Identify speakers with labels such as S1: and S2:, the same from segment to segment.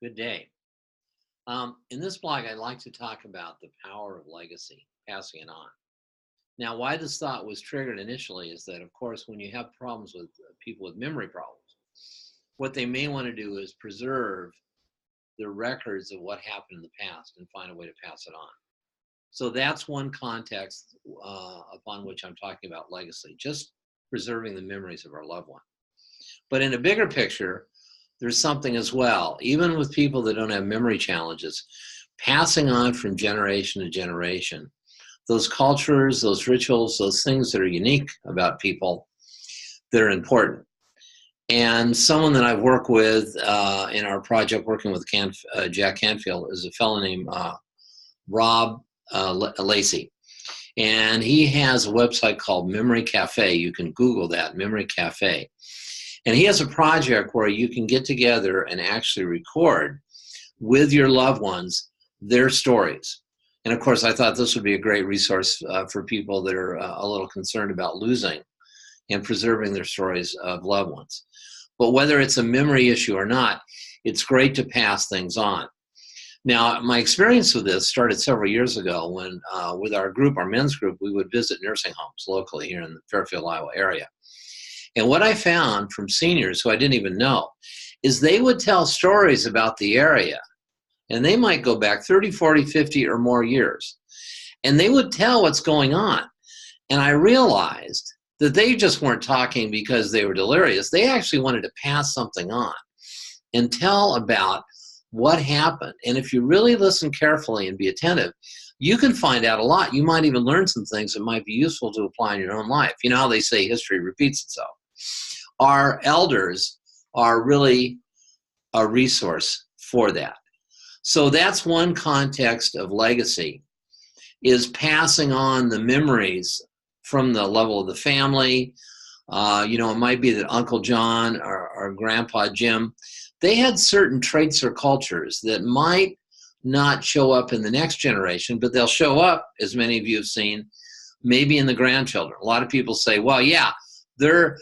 S1: Good day. In this blog, I'd like to talk about the power of legacy, passing it on. Now, why this thought was triggered initially is that, of course, when you have problems with people with memory problems, what they may want to do is preserve the records of what happened in the past and find a way to pass it on. So that's one context upon which I'm talking about legacy, just preserving the memories of our loved one. But in a bigger picture, there's something as well, even with people that don't have memory challenges, passing on from generation to generation, those cultures, those rituals, those things that are unique about people that are important. And someone that I've worked with in our project working with Jack Canfield is a fellow named Rob Lacey. And he has a website called Memory Cafe. You can Google that, Memory Cafe. And he has a project where you can get together and actually record with your loved ones their stories. And of course, I thought this would be a great resource for people that are a little concerned about losing and preserving their stories of loved ones. But whether it's a memory issue or not, it's great to pass things on. Now, my experience with this started several years ago when, with our group, our men's group, we would visit nursing homes locally here in the Fairfield, Iowa area. And what I found from seniors who I didn't even know is they would tell stories about the area. And they might go back 30, 40, 50 or more years. And they would tell what's going on. And I realized that they just weren't talking because they were delirious. They actually wanted to pass something on and tell about what happened. And if you really listen carefully and be attentive, you can find out a lot. You might even learn some things that might be useful to apply in your own life. You know how they say history repeats itself. Our elders are really a resource for that. So that's one context of legacy, is passing on the memories from the level of the family. It might be that Uncle John or Grandpa Jim, they had certain traits or cultures that might not show up in the next generation, but they'll show up, as many of you have seen, maybe in the grandchildren. A lot of people say, well, yeah,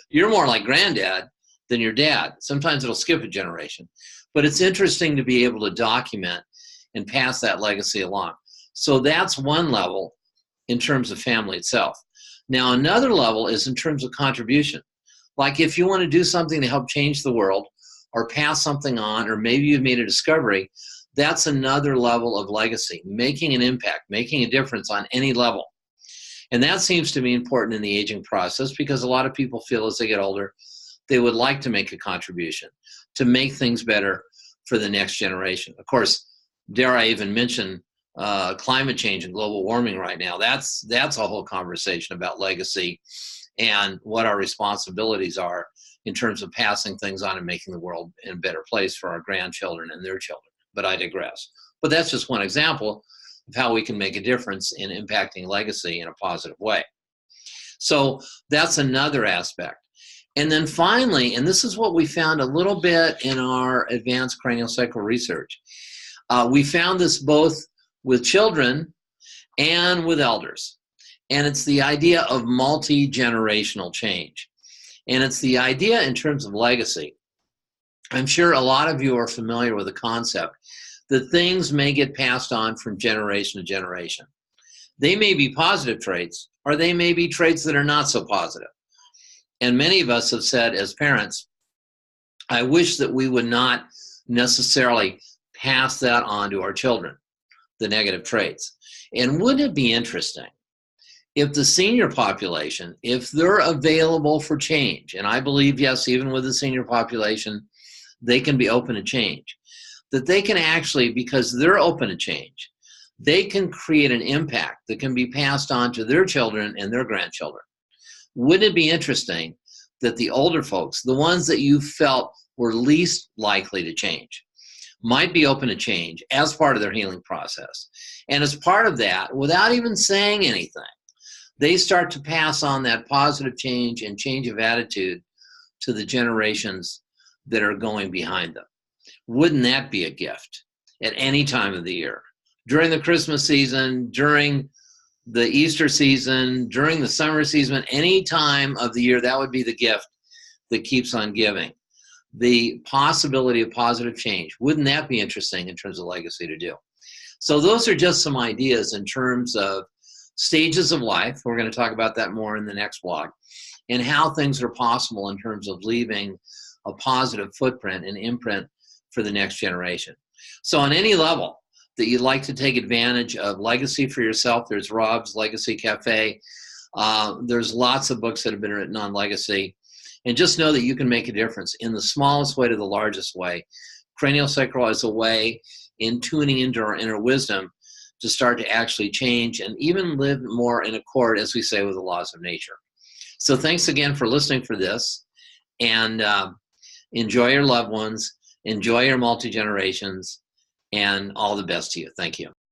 S1: you're more like granddad than your dad. Sometimes it'll skip a generation. But it's interesting to be able to document and pass that legacy along. So that's one level in terms of family itself. Now, another level is in terms of contribution. Like if you want to do something to help change the world or pass something on, or maybe you've made a discovery, that's another level of legacy, making an impact, making a difference on any level. And that seems to be important in the aging process because a lot of people feel as they get older, they would like to make a contribution to make things better for the next generation. Of course, dare I even mention climate change and global warming right now. That's a whole conversation about legacy and what our responsibilities are in terms of passing things on and making the world a better place for our grandchildren and their children. But I digress. But that's just one example of how we can make a difference in impacting legacy in a positive way. So that's another aspect. And then finally, and this is what we found a little bit in our advanced craniosacral research, we found this both with children and with elders. And it's the idea of multi-generational change. And it's the idea in terms of legacy. I'm sure a lot of you are familiar with the concept that things may get passed on from generation to generation. They may be positive traits, or they may be traits that are not so positive. And many of us have said as parents, I wish that we would not necessarily pass that on to our children, the negative traits. And wouldn't it be interesting if the senior population, if they're available for change, and I believe, yes, even with the senior population, they can be open to change, that they can actually, because they're open to change, they can create an impact that can be passed on to their children and their grandchildren. Wouldn't it be interesting that the older folks, the ones that you felt were least likely to change, might be open to change as part of their healing process? And as part of that, without even saying anything, they start to pass on that positive change and change of attitude to the generations that are going behind them. Wouldn't that be a gift at any time of the year? During the Christmas season, during the Easter season, during the summer season, any time of the year, that would be the gift that keeps on giving. the possibility of positive change. Wouldn't that be interesting in terms of legacy to do? So those are just some ideas in terms of stages of life. We're going to talk about that more in the next blog, and how things are possible in terms of leaving a positive footprint and imprint for the next generation. So on any level that you'd like to take advantage of legacy for yourself, there's Rob's Legacy Cafe. There's lots of books that have been written on legacy. And just know that you can make a difference in the smallest way to the largest way. CranioSacral is a way in tuning into our inner wisdom to start to actually change and even live more in accord, as we say, with the laws of nature. So thanks again for listening for this, and enjoy your loved ones, enjoy your multi-generations, and all the best to you. Thank you.